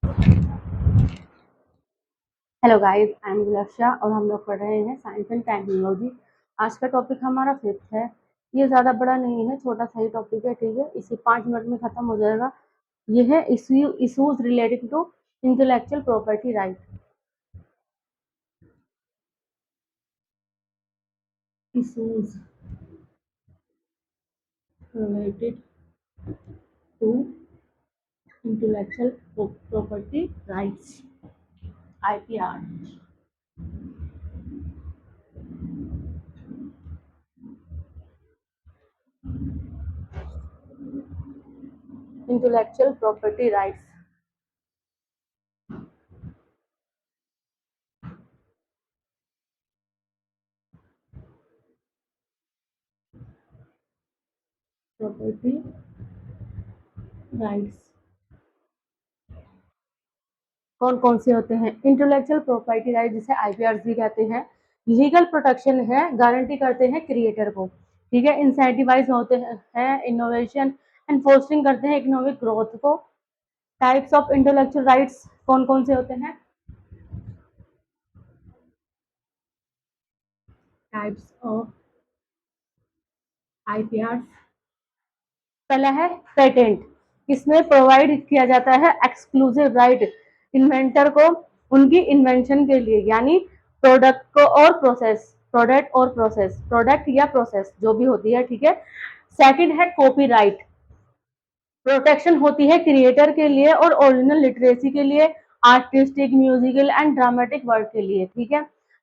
Hello guys, I am लक्ष्या और हम लोग पढ़ रहे हैं साइंस एंड टेक्नोलॉजी। आज का टॉपिक हमारा फिफ्थ है। ये ज़्यादा बड़ा नहीं है, छोटा सा ही टॉपिक है, ठीक है। इसे 5 मिनट में ख़त्म हो जाएगा। ये है issues related to intellectual property right. Issues related to intellectual property rights, IPR। Intellectual property rights. Property rights कौन कौन से होते हैं? इंटेलेक्चुअल प्रॉपर्टी राइट, जिसे IPR भी कहते हैं, लीगल प्रोटेक्शन है, गारंटी करते हैं क्रिएटर को, ठीक है। इंसेंटिवाइज होते हैं इनोवेशन एंड फोस्टिंग करते हैं इकोनॉमिक ग्रोथ को। टाइप्स ऑफ इंटेलेक्चुअल राइट्स कौन कौन से होते हैं? टाइप्स ऑफ IPR, पहला है पेटेंट। इसमें प्रोवाइड किया जाता है एक्सक्लूसिव राइट इन्वेंटर को उनकी इन्वेंशन के लिए, यानी प्रोडक्ट को और प्रोसेस, प्रोडक्ट या प्रोसेस जो भी होती है, ठीक है। सेकंड है कॉपीराइट, प्रोटेक्शन होती है क्रिएटर के लिए और ओरिजिनल लिटरेसी के लिए, artistic, musical and dramatic work के लिए, ठीक है।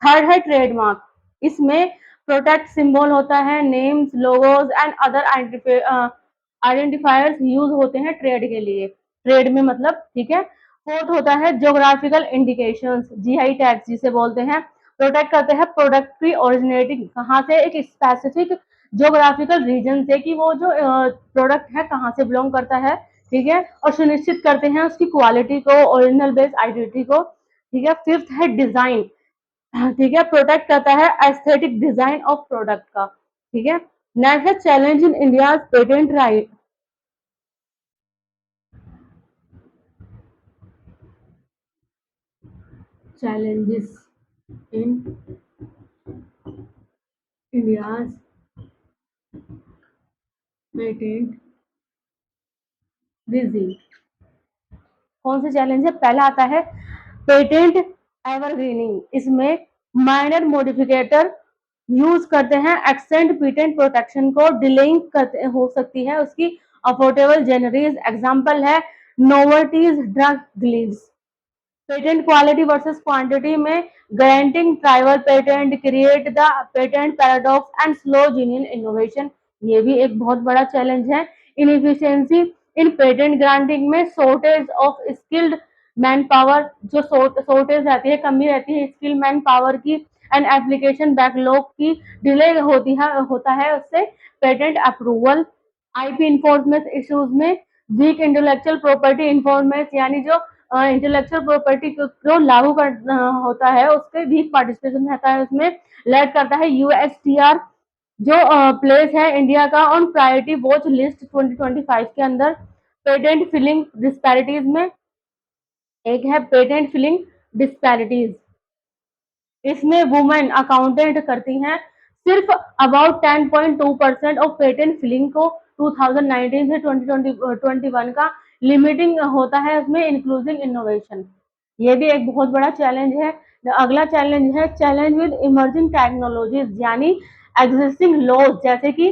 थर्ड है ट्रेडमार्क, इसमें प्रोटेक्ट सिंबल होता है, names, logos and other identifiers use होते हैं ट्रेड के लिए, ट्रेड में मतलब, ठीक है। फोर्थ होता है ज्योग्राफिकल इंडिकेशंस, GI टैग्स जिसे बोलते हैं, प्रोटेक्ट करते हैं प्रोडक्ट की ओरिजिनेटिंग कहाँ से, एक स्पेसिफिक ज्योग्राफिकल रीजन से, कि वो जो प्रोडक्ट है कहाँ से बिलोंग करता है, ठीक है। और सुनिश्चित करते हैं उसकी क्वालिटी को, ओरिजिनल बेस आइडेंटिटी को, ठीक है। फिफ्थ है डिजाइन, ठीक है, प्रोटेक्ट करता है एस्थेटिक डिजाइन ऑफ प्रोडक्ट का, ठीक है। नेक्स्ट है challenge in India patent right. challenges in India's patent regime। कौन से चैलेंज है? पहला आता है पेटेंट एवरग्रीनिंग, इसमें माइनर मॉडिफिकेटर यूज करते हैं, एक्सटेंड पेटेंट प्रोटेक्शन को, डिलेइंग करते हो सकती है उसकी अफोर्डेबल जेनरीज, एग्जांपल है Novartis drug Glivec. Patent quality versus quantity में granting tribal patent create the patent paradox and slow genuine innovation, ये भी एक बहुत बड़ा चैलेंज है। इनएफिशिएंसी इन पेटेंट ग्रांटिंग में shortage of skilled man power, जो शॉर्टेज रहती है, कमी रहती है स्किल्ड मैन पावर की, एंड एप्लीकेशन बैकलॉग की डिले होता है उससे patent approval. IP enforcement issues में वीक इंटेलेक्चुअल प्रॉपर्टी इन्फोर्समेंट, यानी जो इंटेलेक्चुअल प्रॉपर्टी को लागू कर होता है उसके वीक पार्टिसिपेशन रहता है, उसमें लेड करता है USTR, जो प्लेस है इंडिया का ऑन प्रायोरिटी वॉच लिस्ट 2025 के अंदर। पेटेंट फिलिंग डिस्पैरिटीज में एक है पेटेंट फिलिंग डिस्पैरिटीज, इसमें वुमेन अकाउंटेंट करती हैं सिर्फ अबाउट 10.2% ऑफ पेटेंट फिलिंग को 2019 से 2021 का लिमिटिंग होता है उसमें इंक्लूसिव इनोवेशन, ये भी एक बहुत बड़ा चैलेंज है। अगला चैलेंज है चैलेंज विद इमर्जिंग टेक्नोलॉजीज, यानी एग्जिस्टिंग लॉज जैसे कि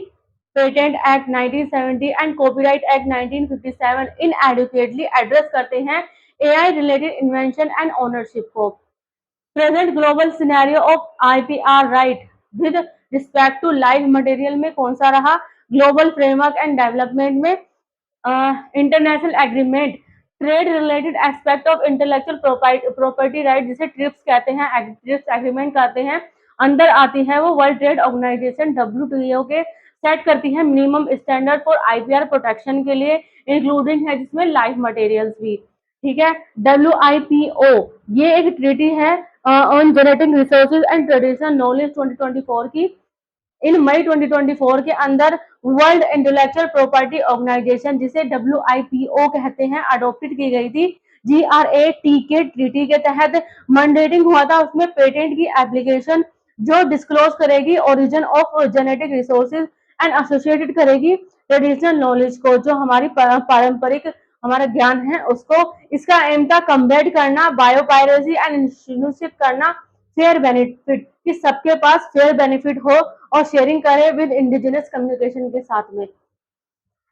patent act 1970 and copyright act 1957 inadequately address करते हैं AI related invention and ownership को। Present global scenario of IPR right with respect to live material में कौन सा रहा? ग्लोबल फ्रेमवर्क एंड डेवलपमेंट में international agreement, trade related aspect of intellectual property right जिसे TRIPS कहते हैं, ट्रिप्स एग्रीमेंट कहते हैं, अंदर आती है वो वर्ल्ड ट्रेड ऑर्गेनाइजेशन WTO के, सेट करती है minimum standard for IPR protection के लिए, इंक्लूडिंग है जिसमें लाइव मटेरियल्स भी, ठीक है। WIPO ये एक ट्रीटी है on genetic resources and traditional knowledge 2024 की। इन मई 2024 के अंदर वर्ल्ड इंटेलेक्चुअल प्रॉपर्टी ऑर्गेनाइजेशन जिसे WIPO कहते हैं अडॉप्टेड की गई थी। GRAT के ट्रीटी के तहत मैंडेटिंग हुआ था, उसमें पेटेंट की एप्लीकेशन जो डिस्क्लोज करेगी origin of genetic resources and associated करेगी ट्रेडिशनल नॉलेज को, जो हमारी पारंपरिक हमारा ज्ञान है उसको। इसका एम था कम्बेट करना बायोपायरेसी एंड सुनिश्चित करना फेयर बेनिफिट, कि सबके पास फेयर बेनिफिट हो और शेयरिंग करे विद इंडिजिनस कम्युनिकेशन के साथ में।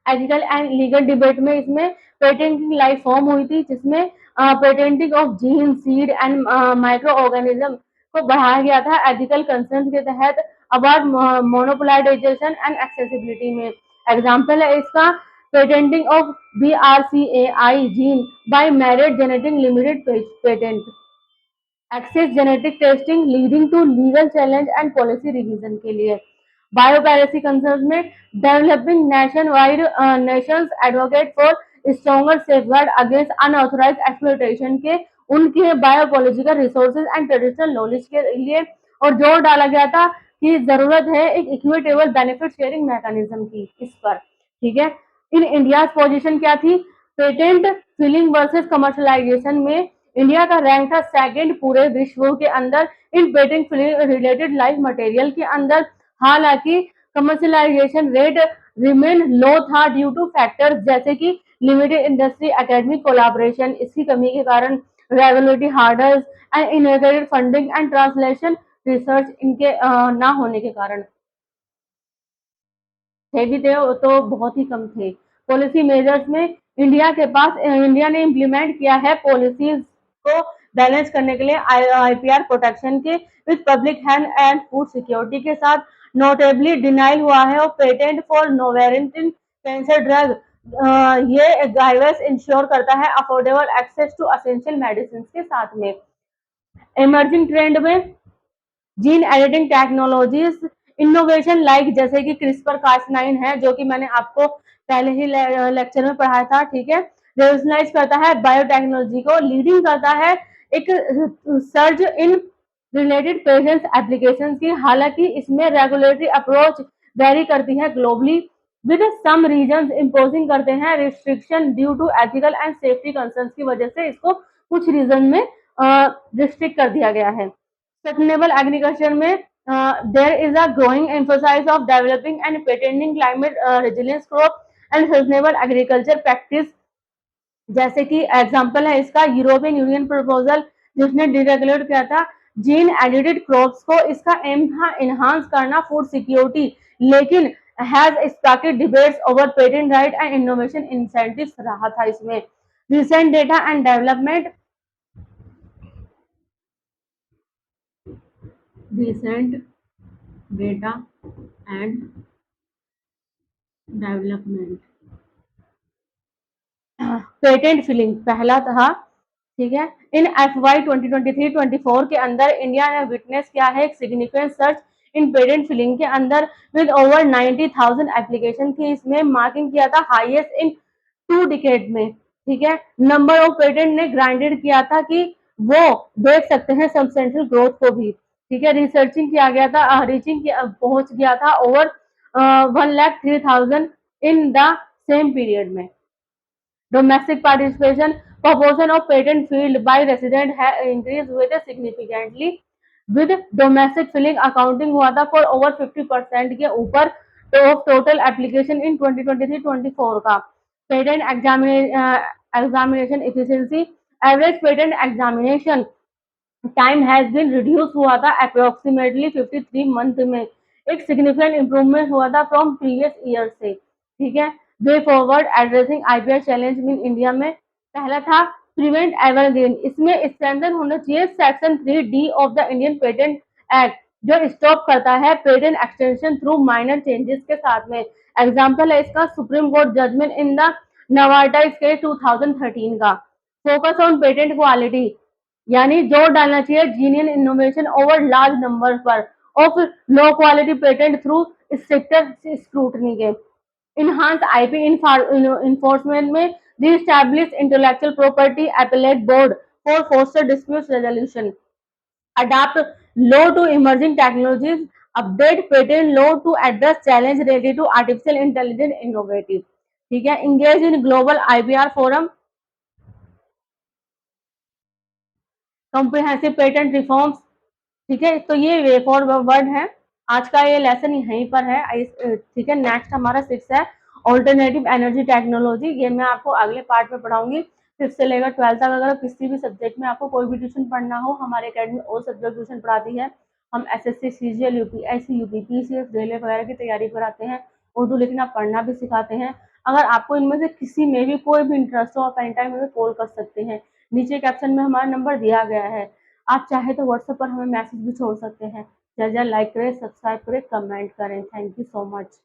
एथिकल एंड लीगल डिबेट में इसमें पेटेंटिंग लाइव फॉर्म हुई थी, जिसमें patenting of gene seed and microorganism को बढ़ाया गया था एथिकल कंसर्न के तहत अबाउट मोनोपोलाइजेशन एंड एक्सेसिबिलिटी में। एग्जाम्पल है इसका patenting of BRCAI gene by Myriad genetic limited patent, access genetic testing leading to legal challenge and policy revision के लिए। बायोपायरेसी कंसर्न में developing nation wide nations advocate for stronger safeguard against unauthorised exploitation के उनके biopolitical resources and traditional knowledge के लिए, और जोर डाला गया था कि जरूरत है एक इक्विटेबल बेनिफिट शेयरिंग मैकेनिज्म की इस पर। ठीक है, इन इंडिया पोजीशन क्या थी? पेटेंट फिलिंग वर्सेस कमर्शलाइजेशन में इंडिया का रैंक था सेकंड पूरे विश्व के अंदर in patent filing related life material के अंदर। हालांकि कमर्शलाइजेशन रेट रिमेन लो था ड्यू टू फैक्टर्स जैसे कि लिमिटेड इंडस्ट्री एकेडमिक कोलाबोरेशन, इसकी कमी के कारण regulatory hurdles and inadequate funding and translation research इनके ना होने के कारण। थे भी थे तो बहुत ही कम थे। पॉलिसी मेजर्स में इंडिया ने इम्प्लीमेंट किया है पॉलिसीज को बैलेंस करने के लिए IPR प्रोटेक्शन के with public health and food security के साथ। नोटेबली डिनाइल हुआ है और patent for Novartis cancer drug. ये गाइडेंस इंश्योर करता है affordable access to essential medicine के साथ में। इमर्जिंग ट्रेंड में gene editing technologies innovation like जैसे कि क्रिस्पर Cas9 है, जो कि मैंने आपको पहले ही लेक्चर में पढ़ाया था। ठीक है, रेवोल्यूशनाइज करता है बायोटेक्नोलॉजी को, लीडिंग करता है एक surge in related patients applications की। हालांकि इसमें रेगुलेटरी अप्रोच वेरी करती है globally, with some regions imposing करते हैं restriction due to ethical and safety concerns की वजह से इसको कुछ रीजन में रिस्ट्रिक्ट कर दिया गया है। सस्टेनेबल एग्रीकल्चर में there is a growing emphasise of developing and patenting climate resilience crop and sustainable agriculture practice, जैसे कि एग्जांपल है इसका यूरोपियन यूनियन प्रपोजल जिसने डिरेगुलेट किया था जीन एडिटेड क्रॉप्स को। इसका एम था इनहांस करना फूड सिक्योरिटी, लेकिन has sparked debates over patent right and innovation incentives रहा था इसमें। Recent data and development recent data and development patent filing पहला था। ठीक है, इन FY 2023-24 के अंदर इंडिया ने विटनेस किया है एक significant search in patent filing के अंदर विद ओवर 90,000 एप्लीकेशन की इसमें मार्किंग किया था हाईएस्ट इन 2 डिकेड में। ठीक है, नंबर ऑफ पेटेंट ने ग्राइंडेड किया था कि वो देख सकते हैं सब्सटेंशियल ग्रोथ को भी। ठीक है, रिसर्चिंग किया गया था, रीचिंग पहुंच गया था over 1,03,000 in the same period में। Domestic participation proportion of patent filed by resident has increased with significantly with domestic filing accounting हुआ था for over 50% के ऊपर तो टोटल एप्लीकेशन इन 2023-24 का। Patent examination efficiency average patent examination time has been reduce हुआ था approximately 53 month में, एक सिग्निफिकेंट इंप्रूवमेंट हुआ था फ्रॉम प्रीवियस ईयर से। ठीक है, way forward addressing IPR challenge in India में पहला था प्रिवेंट एवरग्रीन, इसमें स्ट्रेंथन होना चाहिए section 3D of the Indian patent act जो स्टॉप करता है patent extension through minor changes के साथ में। एग्जांपल है इसका supreme court judgment in the Novartis case 2013 का। फोकस ऑन पेटेंट क्वालिटी, यानी जोर डालना चाहिए genuine innovation over large number पर of low quality patent through stricter scrutiny के। इनहांस IP इन्फोर्समेंट में reestablish intellectual property appellate board for foster dispute resolution, adopt law to emerging technologies, update patent law to address challenge related to artificial intelligence innovative. ठीक है, engage in global IPR forum, comprehensive patent reforms, ठीक है। तो ये way forward है, आज का ये लेसन यहीं पर है, ठीक है। नेक्स्ट हमारा 6 है ऑल्टरनेटिव एनर्जी टेक्नोलॉजी, ये मैं आपको अगले पार्ट में पढ़ाऊंगी। 5th से लेकर 12th तक अगर किसी भी सब्जेक्ट में आपको कोई भी ट्यूशन पढ़ना हो, हमारे अकेडमी ऑल सब्जेक्ट ट्यूशन पढ़ाती है। हम SSC, CGL, UPSC, UPPCS, railway वगैरह की तैयारी कराते हैं। उर्दू लिखना पढ़ना भी सिखाते हैं। अगर आपको इनमें से किसी में भी कोई भी इंटरेस्ट हो, आप एनी टाइम हमें कॉल कर सकते हैं। नीचे कैप्शन में हमारा नंबर दिया गया है, आप चाहे तो व्हाट्सएप पर हमें मैसेज भी छोड़ सकते हैं। जल्द लाइक करें, सब्सक्राइब करें, कमेंट करें। Thank you so much.